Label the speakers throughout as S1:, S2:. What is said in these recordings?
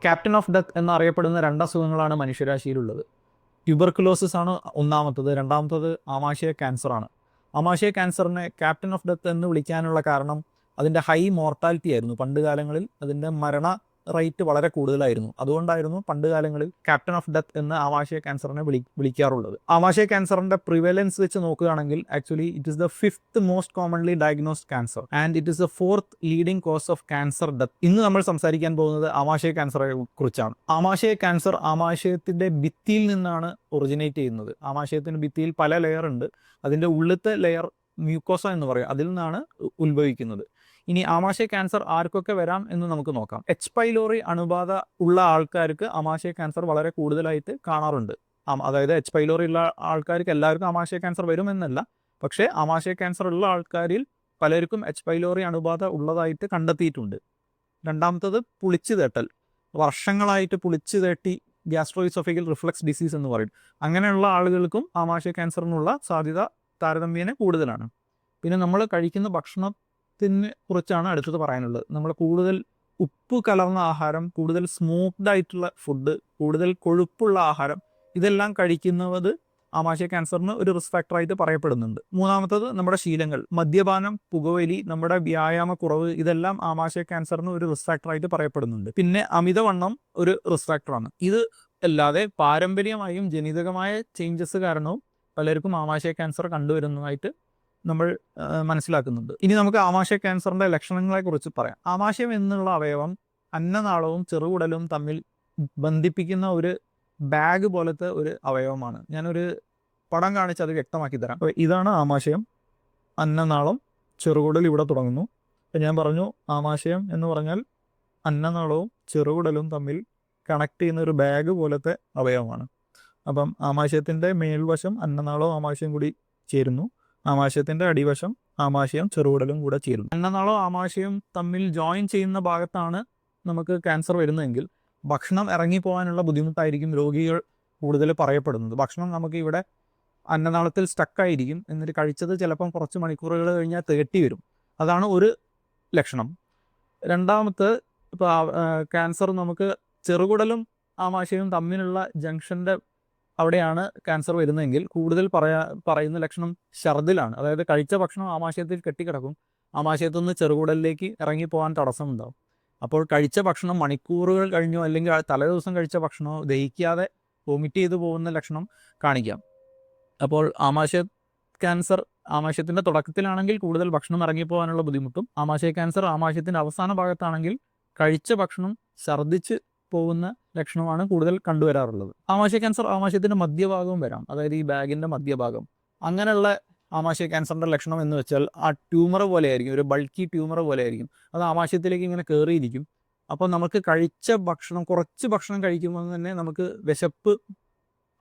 S1: Captain of death എന്നറിയപ്പെടുന്ന രണ്ട് അസുഖങ്ങളാണ് മനുഷ്യരാശിയിലുള്ളത്. Tuberculosis ആണ് ഒന്നാമത്തത്, രണ്ടാമത്തത് ആമാശയ ക്യാൻസറാണ്. ആമാശയ ക്യാൻസറിനെ ക്യാപ്റ്റൻ ഓഫ് ഡെത്ത് എന്ന് വിളിക്കാനുള്ള കാരണം അതിൻ്റെ ഹൈ മോർട്ടാലിറ്റി ആയിരുന്നു. പണ്ട് കാലങ്ങളിൽ അതിൻ്റെ മരണ റേറ്റ് വളരെ കൂടുതലായിരുന്നു. അതുകൊണ്ടായിരുന്നു പണ്ട് കാലങ്ങളിൽ ക്യാപ്റ്റൻ ഓഫ് ഡെത്ത് എന്ന് ആമാശയ ക്യാൻസറിനെ വിളിക്കാറുള്ളത്. ആമാശയ ക്യാൻസറിന്റെ പ്രിവലൻസ് വെച്ച് നോക്കുകയാണെങ്കിൽ actually it is the 5th most commonly diagnosed cancer and it is the 4th leading cause of cancer death. ഇന്ന് നമ്മൾ സംസാരിക്കാൻ പോകുന്നത് ആമാശയ ക്യാൻസറെ കുറിച്ചാണ്. ആമാശയ ക്യാൻസർ ആമാശയത്തിന്റെ ഭിത്തിയിൽ നിന്നാണ് ഒറിജിനേറ്റ് ചെയ്യുന്നത്. ആമാശയത്തിന്റെ ഭിത്തിയിൽ പല ലെയർ ഉണ്ട്. അതിന്റെ ഉള്ളിലത്തെ ലെയർ മ്യൂക്കോസ എന്ന് പറയും, അതിൽ നിന്നാണ് ഉത്ഭവിക്കുന്നത്. ഇനി ആമാശയ ക്യാൻസർ ആർക്കൊക്കെ വരാം എന്ന് നമുക്ക് നോക്കാം. എച്ച് പൈലോറി അണുബാധ ഉള്ള ആൾക്കാർക്ക് ആമാശയ ക്യാൻസർ വളരെ കൂടുതലായിട്ട് കാണാറുണ്ട്. അതായത് എച്ച് പൈലോറി ഉള്ള ആൾക്കാർക്ക് എല്ലാവർക്കും ആമാശയ ക്യാൻസർ വരുമെന്നല്ല, പക്ഷേ ആമാശയ ക്യാൻസർ ഉള്ള ആൾക്കാരിൽ പലർക്കും എച്ച് പൈലോറി അണുബാധ ഉള്ളതായിട്ട് കണ്ടെത്തിയിട്ടുണ്ട്. രണ്ടാമത്തത് പുളിച്ചു തേട്ടൽ. വർഷങ്ങളായിട്ട് പുളിച്ചു തേട്ടി ഗ്യാസ്ട്രോഇസോഫേഗൽ റിഫ്ലക്സ് ഡിസീസ് എന്ന് പറയും. അങ്ങനെയുള്ള ആളുകൾക്കും ആമാശയ ക്യാൻസറിനുള്ള സാധ്യത താരതമ്യേന കൂടുതലാണ്. പിന്നെ നമ്മൾ കഴിക്കുന്ന ഭക്ഷണത്തിനെ കുറിച്ചാണ് അടുത്തത് പറയാനുള്ളത്. നമ്മൾ കൂടുതൽ ഉപ്പ് കലർന്ന ആഹാരം, കൂടുതൽ സ്മോക്ഡ് ആയിട്ടുള്ള ഫുഡ്, കൂടുതൽ കൊഴുപ്പുള്ള ആഹാരം, ഇതെല്ലാം കഴിക്കുന്നത് ആമാശയ ക്യാൻസറിന് ഒരു റിസ്ക് ഫാക്ടറായിട്ട് പറയപ്പെടുന്നുണ്ട്. മൂന്നാമത്തത് നമ്മുടെ ശീലങ്ങൾ. മദ്യപാനം, പുകവലി, നമ്മുടെ വ്യായാമക്കുറവ്, ഇതെല്ലാം ആമാശയ ക്യാൻസറിന് ഒരു റിസ്ക് ഫാക്ടറായിട്ട് പറയപ്പെടുന്നുണ്ട്. പിന്നെ അമിതവണ്ണം ഒരു റിസ്ക് ഫാക്ടറാണ്. ഇത് അല്ലാതെ പാരമ്പര്യമായും ജനിതകമായ ചേഞ്ചസ് കാരണവും പലർക്കും ആമാശയ ക്യാൻസർ കണ്ടുവരുന്നതായിട്ട് നമ്മൾ മനസ്സിലാക്കുന്നുണ്ട്. ഇനി നമുക്ക് ആമാശയ ക്യാൻസറിന്റെ ലക്ഷണങ്ങളെ കുറിച്ച് പറയാം. ആമാശയം എന്നുള്ള അവയവം അന്നനാളവും ചെറുകുടലും തമ്മിൽ ബന്ധിപ്പിക്കുന്ന ഒരു ബാഗ് പോലത്തെ ഒരു അവയവമാണ്. ഞാനൊരു പടം കാണിച്ച് അത് വ്യക്തമാക്കി തരാം. അപ്പോൾ ഇതാണ് ആമാശയം, അന്നനാളം, ചെറുകുടൽ ഇവിടെ തുടങ്ങുന്നു. അപ്പം ഞാൻ പറഞ്ഞു ആമാശയം എന്ന് പറഞ്ഞാൽ അന്നനാളവും ചെറുകുടലും തമ്മിൽ കണക്ട് ചെയ്യുന്ന ഒരു ബാഗ് പോലത്തെ അവയവമാണ്. അപ്പം ആമാശയത്തിൻ്റെ മേൽവശം അന്നനാളവും ആമാശയം കൂടി ചേരുന്നു. ആമാശയത്തിൻ്റെ അടിവശം ആമാശയം ചെറുകുടലും കൂടെ ചേരുന്നു. അന്നനാളവും ആമാശയം തമ്മിൽ ജോയിൻ ചെയ്യുന്ന ഭാഗത്താണ് നമുക്ക് ക്യാൻസർ വരുന്നതെങ്കിൽ ഭക്ഷണം ഇറങ്ങിപ്പോകാനുള്ള ബുദ്ധിമുട്ടായിരിക്കും രോഗികൾ കൂടുതൽ പറയപ്പെടുന്നത്. ഭക്ഷണം നമുക്ക് ഇവിടെ അന്നനാളത്തിൽ സ്റ്റക്കായിരിക്കും, എന്നിട്ട് കഴിച്ചത് ചിലപ്പം കുറച്ച് മണിക്കൂറുകൾ കഴിഞ്ഞാൽ തേട്ടി വരും. അതാണ് ഒരു ലക്ഷണം. രണ്ടാമത്തെ, ഇപ്പോൾ ക്യാൻസർ നമുക്ക് ചെറുകുടലും ആമാശയവും തമ്മിലുള്ള ജംഗ്ഷൻ്റെ അവിടെയാണ് ക്യാൻസർ വരുന്നതെങ്കിൽ കൂടുതൽ പറയുന്ന ലക്ഷണം ഛർദിലാണ്. അതായത് കഴിച്ച ഭക്ഷണം ആമാശയത്തിൽ കെട്ടിക്കിടക്കും, ആമാശയത്തു നിന്ന് ചെറുകുടലിലേക്ക് ഇറങ്ങിപ്പോകാൻ തടസ്സമുണ്ടാവും. അപ്പോൾ കഴിച്ച ഭക്ഷണം മണിക്കൂറുകൾ കഴിഞ്ഞോ അല്ലെങ്കിൽ തലേദിവസം കഴിച്ച ഭക്ഷണമോ ദഹിക്കാതെ വൊമിറ്റ് ചെയ്തു പോകുന്ന ലക്ഷണം കാണിക്കാം. അപ്പോൾ ആമാശയ ക്യാൻസർ ആമാശയത്തിൻ്റെ തുടക്കത്തിലാണെങ്കിൽ കൂടുതൽ ഭക്ഷണം ഇറങ്ങിപ്പോകാനുള്ള ബുദ്ധിമുട്ടും, ആമാശയ ക്യാൻസർ ആമാശയത്തിൻ്റെ അവസാന ഭാഗത്താണെങ്കിൽ കഴിച്ച ഭക്ഷണം ഛർദ്ദിച്ച് പോകുന്ന ലക്ഷണമാണ് കൂടുതൽ കണ്ടുവരാറുള്ളത്. ആമാശയ ക്യാൻസർ ആമാശയത്തിൻ്റെ മധ്യഭാഗവും വരാം, അതായത് ഈ ബാഗിൻ്റെ മധ്യഭാഗം. അങ്ങനെയുള്ള ആമാശയ ക്യാൻസറിൻ്റെ ലക്ഷണം എന്ന് വെച്ചാൽ ആ ട്യൂമർ പോലെ ആയിരിക്കും, ഒരു ബൾക്കി ട്യൂമർ പോലെ ആയിരിക്കും. അത് ആമാശയത്തിലേക്ക് ഇങ്ങനെ കയറിയിരിക്കും. അപ്പോൾ നമുക്ക് കഴിച്ച ഭക്ഷണം, കുറച്ച് ഭക്ഷണം കഴിക്കുമ്പോൾ തന്നെ നമുക്ക് വിശപ്പ്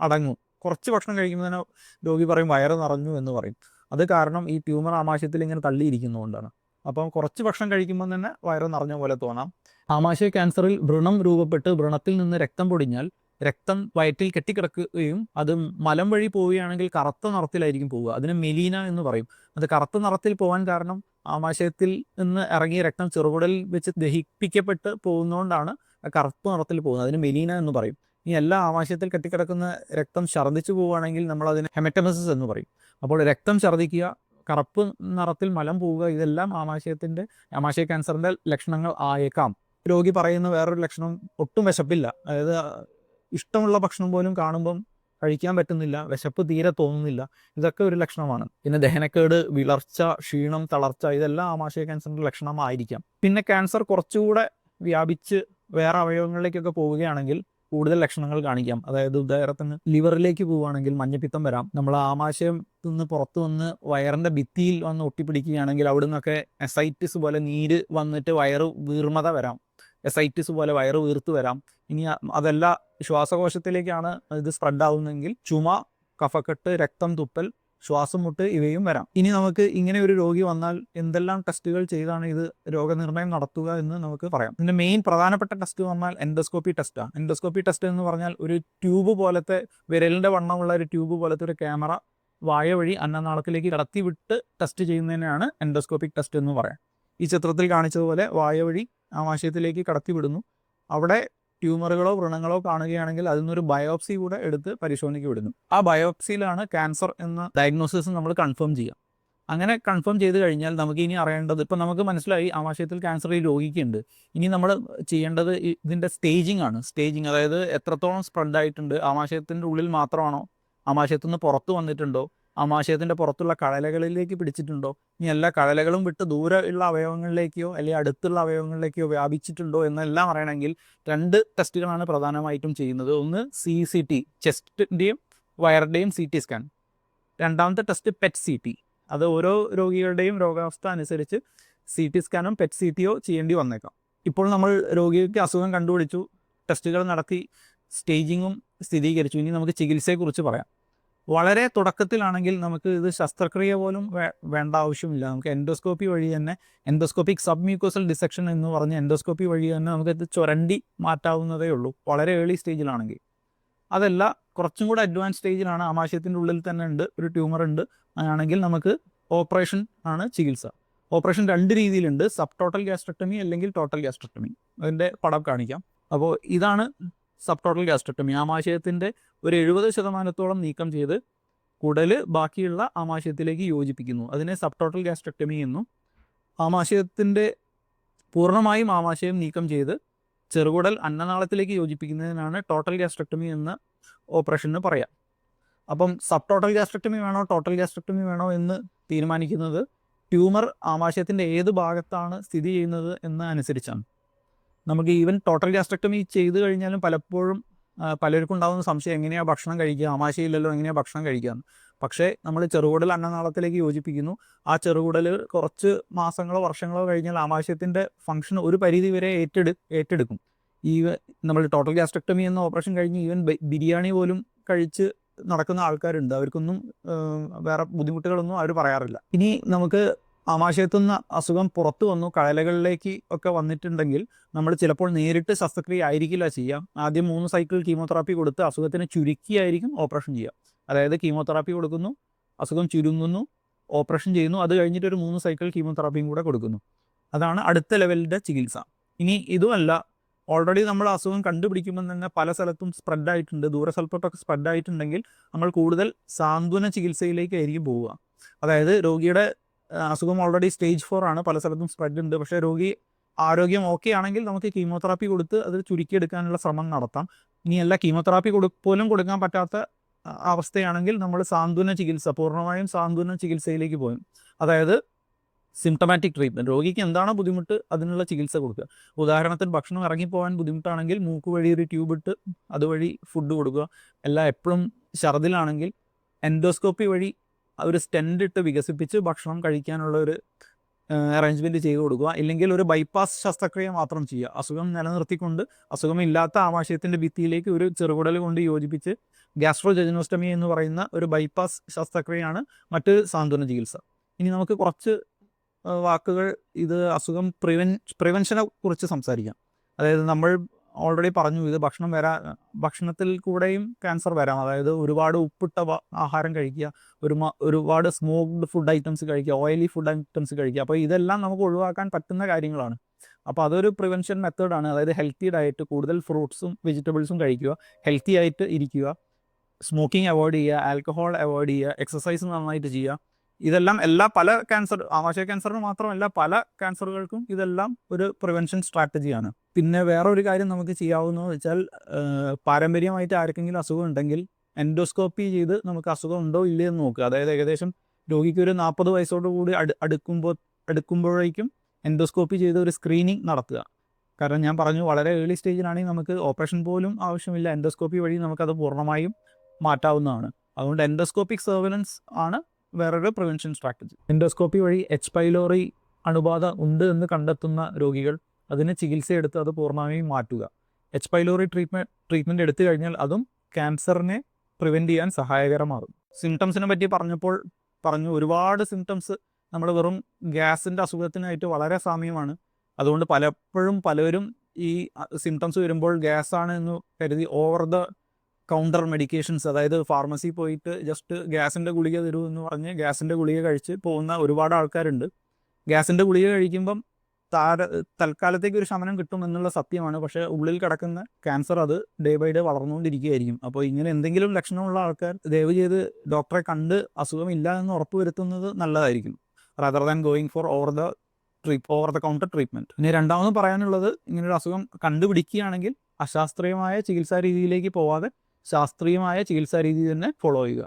S1: അടങ്ങും. കുറച്ച് ഭക്ഷണം കഴിക്കുമ്പോൾ തന്നെ രോഗി പറയും വയറ് നിറഞ്ഞു എന്ന് പറയും. അത് കാരണം ഈ ട്യൂമർ ആമാശയത്തിൽ ഇങ്ങനെ തള്ളിയിരിക്കുന്നതുകൊണ്ടാണ്. അപ്പം കുറച്ച് ഭക്ഷണം കഴിക്കുമ്പോൾ തന്നെ വയറ് നിറഞ്ഞ പോലെ തോന്നാം. ആമാശയ ക്യാൻസറിൽ വ്രണം രൂപപ്പെട്ട് വ്രണത്തിൽ നിന്ന് രക്തം പൊടിഞ്ഞാൽ രക്തം വയറ്റിൽ കെട്ടിക്കിടക്കുകയും അത് മലം വഴി പോവുകയാണെങ്കിൽ കറുത്ത നിറത്തിലായിരിക്കും പോവുക. അതിന് മെലീന എന്ന് പറയും. അത് കറുത്ത നിറത്തിൽ പോകാൻ കാരണം ആമാശയത്തിൽ നിന്ന് ഇറങ്ങിയ രക്തം ചെറുകുടലിൽ വെച്ച് ദഹിപ്പിക്കപ്പെട്ട് പോകുന്നതുകൊണ്ടാണ് കറുത്ത നിറത്തിൽ പോകുന്നത്. അതിന് മെലീന എന്ന് പറയും. ഈ എല്ലാ ആമാശയത്തിൽ കെട്ടിക്കിടക്കുന്ന രക്തം ഛർദ്ദിച്ചു പോവുകയാണെങ്കിൽ നമ്മൾ അതിന് ഹെമറ്റമസിസ് എന്ന് പറയും. അപ്പോൾ രക്തം ഛർദ്ദിക്കുക, കറുപ്പ് നിറത്തിൽ മലം പോവുക, ഇതെല്ലാം ആമാശയ ക്യാൻസറിൻ്റെ ലക്ഷണങ്ങൾ ആയേക്കാം. രോഗി പറയുന്ന വേറൊരു ലക്ഷണം ഒട്ടും വിശപ്പില്ല. അതായത് ഇഷ്ടമുള്ള ഭക്ഷണം പോലും കാണുമ്പം കഴിക്കാൻ പറ്റുന്നില്ല, വിശപ്പ് തീരെ തോന്നുന്നില്ല. ഇതൊക്കെ ഒരു ലക്ഷണമാണ്. പിന്നെ ദഹനക്കേട്, വിളർച്ച, ക്ഷീണം, തളർച്ച, ഇതെല്ലാം ആമാശയ ക്യാൻസറിൻ്റെ ലക്ഷണമായിരിക്കാം. പിന്നെ ക്യാൻസർ കുറച്ചുകൂടെ വ്യാപിച്ച് വേറെ അവയവങ്ങളിലേക്കൊക്കെ പോവുകയാണെങ്കിൽ കൂടുതൽ ലക്ഷണങ്ങൾ കാണിക്കാം. അതായത് ഉദാഹരണത്തിന് ലിവറിലേക്ക് പോവുകയാണെങ്കിൽ മഞ്ഞപ്പിത്തം വരാം. നമ്മൾ ആമാശയം നിന്ന് പുറത്തു വന്ന് വയറിൻ്റെ ഭിത്തിയിൽ വന്ന് ഒട്ടിപ്പിടിക്കുകയാണെങ്കിൽ അവിടെ നിന്നൊക്കെ എസൈറ്റിസ് പോലെ നീര് വന്നിട്ട് വയറ് വീർമത വരാം, എസൈറ്റിസ് പോലെ വയറ് വീർത്ത് വരാം. ഇനി അതല്ല ശ്വാസകോശത്തിലേക്കാണ് ഇത് സ്പ്രെഡ് ആവുന്നതെങ്കിൽ ചുമ, കഫക്കെട്ട്, രക്തം, തുപ്പൽ, ശ്വാസം മുട്ട്, ഇവയും വരാം. ഇനി നമുക്ക് ഇങ്ങനെ ഒരു രോഗി വന്നാൽ എന്തെല്ലാം ടെസ്റ്റുകൾ ചെയ്താണ് ഇത് രോഗനിർണയം നടത്തുക എന്ന് നമുക്ക് പറയാം. ഇതിൻ്റെ മെയിൻ പ്രധാനപ്പെട്ട ടെസ്റ്റ് വന്നാൽ എൻഡോസ്കോപ്പി ടെസ്റ്റാണ്. എൻഡോസ്കോപ്പി ടെസ്റ്റ് എന്ന് പറഞ്ഞാൽ ഒരു ട്യൂബ് പോലത്തെ, വിരലിൻ്റെ വണ്ണമുള്ള ഒരു ട്യൂബ് പോലത്തെ ഒരു ക്യാമറ വായ വഴി അന്നനാളത്തിലേക്ക് കടത്തി വിട്ട് ടെസ്റ്റ് ചെയ്യുന്നതിനാണ് എൻഡോസ്കോപ്പിക് ടെസ്റ്റ് എന്ന് പറയാം. ഈ ചിത്രത്തിൽ കാണിച്ചതുപോലെ വായ വഴി ആമാശയത്തിലേക്ക് കടത്തി വിടുന്നു. അവിടെ ട്യൂമറുകളോ വ്രണങ്ങളോ കാണുകയാണെങ്കിൽ അതിൽ നിന്നൊരു ബയോപ്സി കൂടെ എടുത്ത് പരിശോധനയ്ക്ക് വിടുന്നു. ആ ബയോപ്സിയിലാണ് ക്യാൻസർ എന്ന ഡയഗ്നോസിസ് നമ്മൾ കൺഫേം ചെയ്യുക. അങ്ങനെ കൺഫേം ചെയ്ത് കഴിഞ്ഞാൽ നമുക്ക് ഇനി അറിയേണ്ടത്, ഇപ്പം നമുക്ക് മനസ്സിലായി ആമാശയത്തിൽ ക്യാൻസർ ഈ രോഗിക്കുണ്ട്. ഇനി നമ്മൾ ചെയ്യേണ്ടത് ഇതിൻ്റെ സ്റ്റേജിങ് ആണ്. സ്റ്റേജിങ് അതായത് എത്രത്തോളം സ്പ്രെഡ് ആയിട്ടുണ്ട്, ആമാശയത്തിൻ്റെ ഉള്ളിൽ മാത്രമാണോ, ആമാശയത്തിൽ നിന്ന് പുറത്ത് വന്നിട്ടുണ്ടോ, ആമാശയത്തിൻ്റെ പുറത്തുള്ള കഴലകളിലേക്ക് പിടിച്ചിട്ടുണ്ടോ, ഇനി എല്ലാ കഴലകളും വിട്ട് ദൂരെ ഉള്ള അവയവങ്ങളിലേക്കോ അല്ലെങ്കിൽ അടുത്തുള്ള അവയവങ്ങളിലേക്കോ വ്യാപിച്ചിട്ടുണ്ടോ എന്നെല്ലാം അറിയണമെങ്കിൽ 2 ടെസ്റ്റുകളാണ് പ്രധാനമായിട്ടും ചെയ്യുന്നത്. ഒന്ന് CCT, ചെസ്റ്റിൻ്റെയും വയറിൻ്റെയും CT സ്കാൻ. രണ്ടാമത്തെ ടെസ്റ്റ് PET-CT. അത് ഓരോ രോഗികളുടെയും രോഗാവസ്ഥ അനുസരിച്ച് CT സ്കാനും PET-CTയോ ചെയ്യേണ്ടി വന്നേക്കാം. ഇപ്പോൾ നമ്മൾ രോഗിക്ക് അസുഖം കണ്ടുപിടിച്ചു, ടെസ്റ്റുകൾ നടത്തി, സ്റ്റേജിങ്ങും സ്ഥിരീകരിച്ചു. ഇനി നമുക്ക് ചികിത്സയെക്കുറിച്ച് പറയാം. വളരെ തുടക്കത്തിലാണെങ്കിൽ നമുക്ക് ഇത് ശസ്ത്രക്രിയ പോലും വേണ്ട ആവശ്യമില്ല. നമുക്ക് എൻഡോസ്കോപ്പി വഴി തന്നെ, എൻഡോസ്കോപ്പിക് സബ്മ്യൂക്കോസൽ ഡിസെക്ഷൻ എന്ന് പറഞ്ഞ എൻഡോസ്കോപ്പി വഴി തന്നെ നമുക്കിത് ചുരണ്ടി മാറ്റാവുന്നതേ ഉള്ളൂ, വളരെ ഏർലി സ്റ്റേജിലാണെങ്കിൽ. അതല്ല, കുറച്ചും കൂടെ അഡ്വാൻസ് സ്റ്റേജിലാണ്, ആമാശയത്തിൻ്റെ ഉള്ളിൽ തന്നെ ഉണ്ട്, ഒരു ട്യൂമർ ഉണ്ട്, ആണെങ്കിൽ നമുക്ക് ഓപ്പറേഷൻ ആണ് ചികിത്സ. ഓപ്പറേഷൻ 2 രീതിയിലുണ്ട്, സബ് ടോട്ടൽ ഗ്യാസ്ട്രക്ടമി അല്ലെങ്കിൽ ടോട്ടൽ ഗ്യാസ്ട്രക്ടമി. അതിൻ്റെ പടം കാണിക്കാം. അപ്പോൾ ഇതാണ് സബ് ടോട്ടൽ ഗ്യാസ്ട്രക്ടമി. ആമാശയത്തിൻ്റെ ഒരു 70% നീക്കം ചെയ്ത് കുടൽ ബാക്കിയുള്ള ആമാശയത്തിലേക്ക് യോജിപ്പിക്കുന്നു. അതിനെ സബ് ടോട്ടൽ ഗ്യാസ്ട്രക്ടമി എന്നും, ആമാശയത്തിൻ്റെ പൂർണ്ണമായും ആമാശയം നീക്കം ചെയ്ത് ചെറുകുടൽ അന്നനാളത്തിലേക്ക് യോജിപ്പിക്കുന്നതിനാണ് ടോട്ടൽ ഗ്യാസ്ട്രക്ടമി എന്ന ഓപ്പറേഷന് പറയാം. അപ്പം സബ് ടോട്ടൽ ഗ്യാസ്ട്രക്ടമി വേണോ ടോട്ടൽ ഗ്യാസ്ട്രക്ടമി വേണോ എന്ന് തീരുമാനിക്കുന്നത് ട്യൂമർ ആമാശയത്തിൻ്റെ ഏത് ഭാഗത്താണ് സ്ഥിതി ചെയ്യുന്നത് എന്ന് അനുസരിച്ചാണ്. നമുക്ക് ഈവൻ ടോട്ടൽ ഗ്യാസ്ട്രക്ടമി ചെയ്ത് കഴിഞ്ഞാലും പലപ്പോഴും പലർക്കും ഉണ്ടാകുന്ന സംശയം, എങ്ങനെയാണ് ഭക്ഷണം കഴിക്കുക, ആമാശയമില്ലല്ലോ, എങ്ങനെയാണ് ഭക്ഷണം കഴിക്കുകയെന്ന്. പക്ഷേ നമ്മൾ ചെറുകുടൽ അന്നനാളത്തിലേക്ക് യോജിപ്പിക്കുന്നു. ആ ചെറുകുടൽ കുറച്ച് മാസങ്ങളോ വർഷങ്ങളോ കഴിഞ്ഞാൽ ആമാശയത്തിൻ്റെ ഫംഗ്ഷൻ ഒരു പരിധി വരെ ഏറ്റെടുക്കും. നമ്മൾ ടോട്ടൽ ഗ്യാസ്ട്രക്ടമി എന്ന ഓപ്പറേഷൻ കഴിഞ്ഞ് ഈവൻ ബിരിയാണി പോലും കഴിച്ച് നടക്കുന്ന ആൾക്കാരുണ്ട്. അവർക്കൊന്നും വേറെ ബുദ്ധിമുട്ടുകളൊന്നും അവർ പറയാറില്ല. ഇനി നമുക്ക് ആമാശയത്തുനിന്ന് അസുഖം പുറത്തു വന്നു, കഴലകളിലേക്ക് ഒക്കെ വന്നിട്ടുണ്ടെങ്കിൽ നമ്മൾ ചിലപ്പോൾ നേരിട്ട് ശസ്ത്രക്രിയ ആയിരിക്കില്ല ചെയ്യുക. ആദ്യം 3 സൈക്കിൾ കീമോതെറാപ്പി കൊടുത്ത് അസുഖത്തിന് ചുരുക്കിയായിരിക്കും ഓപ്പറേഷൻ ചെയ്യുക. അതായത് കീമോതെറാപ്പി കൊടുക്കുന്നു, അസുഖം ചുരുങ്ങുന്നു, ഓപ്പറേഷൻ ചെയ്യുന്നു, അത് കഴിഞ്ഞിട്ട് ഒരു 3 സൈക്കിൾ കീമോതെറാപ്പിയും കൂടെ കൊടുക്കുന്നു. അതാണ് അടുത്ത ലെവലിൻ്റെ ചികിത്സ. ഇനി ഇതുമല്ല, ഓൾറെഡി നമ്മൾ അസുഖം കണ്ടുപിടിക്കുമ്പോൾ തന്നെ പല സ്ഥലത്തും സ്പ്രെഡായിട്ടുണ്ട്, ദൂര സ്ഥലത്തോട്ടൊക്കെ സ്പ്രെഡായിട്ടുണ്ടെങ്കിൽ നമ്മൾ കൂടുതൽ സാന്ത്വന ചികിത്സയിലേക്കായിരിക്കും പോവുക. അതായത് രോഗിയുടെ അസുഖം ഓൾറെഡി സ്റ്റേജ് 4 ആണ്, പല സ്ഥലത്തും സ്പ്രെഡ് ഉണ്ട്, പക്ഷേ രോഗി ആരോഗ്യം ഓക്കെ ആണെങ്കിൽ നമുക്ക് കീമോതെറാപ്പി കൊടുത്ത് അത് ചുരുക്കിയെടുക്കാനുള്ള ശ്രമം നടത്താം. ഇനിയല്ല, കീമോതെറാപ്പി പോലും കൊടുക്കാൻ പറ്റാത്ത അവസ്ഥയാണെങ്കിൽ നമ്മൾ സാന്ത്വന ചികിത്സ, പൂർണ്ണമായും സാന്ത്വന ചികിത്സയിലേക്ക് പോകും. അതായത് സിംറ്റമാറ്റിക് ട്രീറ്റ്മെൻറ്റ്, രോഗിക്ക് എന്താണോ ബുദ്ധിമുട്ട് അതിനുള്ള ചികിത്സ കൊടുക്കുക. ഉദാഹരണത്തിന് ഭക്ഷണം ഇറങ്ങിപ്പോകാൻ ബുദ്ധിമുട്ടാണെങ്കിൽ മൂക്ക് വഴി ഒരു ട്യൂബ് ഇട്ട് അതുവഴി ഫുഡ് കൊടുക്കുക. എപ്പോഴും ഛർദിലാണെങ്കിൽ എൻഡോസ്കോപ്പി വഴി ഒരു സ്റ്റെൻഡ് ഇട്ട് വികസിപ്പിച്ച് ഭക്ഷണം കഴിക്കാനുള്ള ഒരു അറേഞ്ച്മെൻറ്റ് ചെയ്ത് കൊടുക്കുക. ഇല്ലെങ്കിൽ ഒരു ബൈപ്പാസ് ശസ്ത്രക്രിയ മാത്രം ചെയ്യുക. അസുഖം നിലനിർത്തിക്കൊണ്ട് അസുഖമില്ലാത്ത ആമാശയത്തിൻ്റെ ഭിത്തിയിലേക്ക് ഒരു ചെറുകുടൽ കൊണ്ട് യോജിപ്പിച്ച് ഗ്യാസ്ട്രോജെജനോസ്റ്റമി എന്ന് പറയുന്ന ഒരു ബൈപ്പാസ് ശസ്ത്രക്രിയയാണ് മറ്റൊരു സാന്ത്വന ചികിത്സ. ഇനി നമുക്ക് കുറച്ച് വാക്കുകൾ ഇത് അസുഖം പ്രിവെൻഷനെ കുറിച്ച് സംസാരിക്കാം. അതായത് നമ്മൾ ഓൾറെഡി പറഞ്ഞു, ഇത് ഭക്ഷണത്തിൽ കൂടെയും ക്യാൻസർ വരാം. അതായത് ഒരുപാട് ഉപ്പിട്ട ആഹാരം കഴിക്കുക, ഒരുപാട് സ്മോക്ഡ് ഫുഡ് ഐറ്റംസ് കഴിക്കുക, ഓയിലി ഫുഡ് ഐറ്റംസ് കഴിക്കുക. അപ്പോൾ ഇതെല്ലാം നമുക്ക് ഒഴിവാക്കാൻ പറ്റുന്ന കാര്യങ്ങളാണ്. അപ്പോൾ അതൊരു പ്രിവെൻഷൻ മെത്തേഡാണ്. അതായത് ഹെൽത്തി ഡയറ്റ്, കൂടുതൽ ഫ്രൂട്ട്സും വെജിറ്റബിൾസും കഴിക്കുക, ഹെൽത്തി ആയിട്ട് ഇരിക്കുക, സ്മോക്കിംഗ് അവോയ്ഡ് ചെയ്യുക, ആൽക്കഹോൾ അവോയ്ഡ് ചെയ്യുക, എക്സസൈസ് നന്നായിട്ട് ചെയ്യുക. ഇതെല്ലാം പല ക്യാൻസർ, ആമാശയ ക്യാൻസറിന് മാത്രമല്ല പല ക്യാൻസറുകൾക്കും ഇതെല്ലാം ഒരു പ്രിവെൻഷൻ സ്ട്രാറ്റജിയാണ്. പിന്നെ വേറെ ഒരു കാര്യം നമുക്ക് ചെയ്യാവുന്നതെന്ന് വെച്ചാൽ, പാരമ്പര്യമായിട്ട് ആർക്കെങ്കിലും അസുഖം ഉണ്ടെങ്കിൽ എൻഡോസ്കോപ്പി ചെയ്ത് നമുക്ക് അസുഖം ഉണ്ടോ ഇല്ലയോ എന്ന് നോക്കുക. അതായത് ഏകദേശം രോഗിക്ക് ഒരു 40 വയസ്സോട് കൂടി അടുക്കുമ്പോഴേക്കും എൻഡോസ്കോപ്പി ചെയ്ത് ഒരു സ്ക്രീനിങ് നടത്തുക. കാരണം ഞാൻ പറഞ്ഞു, വളരെ ഏർലി സ്റ്റേജിലാണെങ്കിൽ നമുക്ക് ഓപ്പറേഷൻ പോലും ആവശ്യമില്ല, എൻഡോസ്കോപ്പി വഴി നമുക്കത് പൂർണ്ണമായും മാറ്റാവുന്നതാണ്. അതുകൊണ്ട് എൻഡോസ്കോപ്പിക് സർവൈലൻസ് ആണ് വേറൊരു പ്രിവെൻഷൻ സ്ട്രാറ്റജി. എൻഡോസ്കോപ്പി വഴി എച്ച് പൈലോറി അണുബാധ ഉണ്ട് എന്ന് കണ്ടെത്തുന്ന രോഗികൾ അതിന് ചികിത്സയെടുത്ത് അത് പൂർണ്ണമായും മാറ്റുക. എച്ച് പൈലോറി ട്രീറ്റ്മെൻറ്റ് എടുത്തു കഴിഞ്ഞാൽ അതും ക്യാൻസറിനെ പ്രിവെൻറ്റ് ചെയ്യാൻ സഹായകരമാകും. സിംറ്റംസിനെ പറ്റി പറഞ്ഞു ഒരുപാട് സിംറ്റംസ് നമ്മൾ വെറും ഗ്യാസിൻ്റെ അസുഖത്തിനായിട്ട് വളരെ സാമ്യമാണ്. അതുകൊണ്ട് പലരും ഈ സിംറ്റംസ് വരുമ്പോൾ ഗ്യാസാണ് എന്ന് കരുതി ഓവർ ദ കൗണ്ടർ മെഡിക്കേഷൻസ്, അതായത് ഫാർമസി പോയിട്ട് ജസ്റ്റ് ഗ്യാസിൻ്റെ ഗുളിക തരൂ എന്ന് പറഞ്ഞ് ഗ്യാസിൻ്റെ ഗുളിക കഴിച്ച് പോകുന്ന ഒരുപാട് ആൾക്കാരുണ്ട്. ഗ്യാസിൻ്റെ ഗുളിക കഴിക്കുമ്പം തൽക്കാലത്തേക്ക് ഒരു ശമനം കിട്ടും എന്നുള്ള സത്യമാണ്. പക്ഷേ ഉള്ളിൽ കിടക്കുന്ന ക്യാൻസർ അത് ഡേ ബൈ ഡേ വളർന്നുകൊണ്ടിരിക്കുകയായിരിക്കും. അപ്പോൾ ഇങ്ങനെ എന്തെങ്കിലും ലക്ഷണമുള്ള ആൾക്കാർ ദയവ് ചെയ്ത് ഡോക്ടറെ കണ്ട് അസുഖമില്ല എന്ന് ഉറപ്പുവരുത്തുന്നത് നല്ലതായിരിക്കും, rather than going for over the counter treatment. പിന്നെ രണ്ടാമത് പറയാനുള്ളത്, ഇങ്ങനൊരു അസുഖം കണ്ടുപിടിക്കുകയാണെങ്കിൽ അശാസ്ത്രീയമായ ചികിത്സാ രീതിയിലേക്ക് പോവാതെ ശാസ്ത്രീയമായ ചികിത്സാ രീതി തന്നെ ഫോളോ ചെയ്യുക.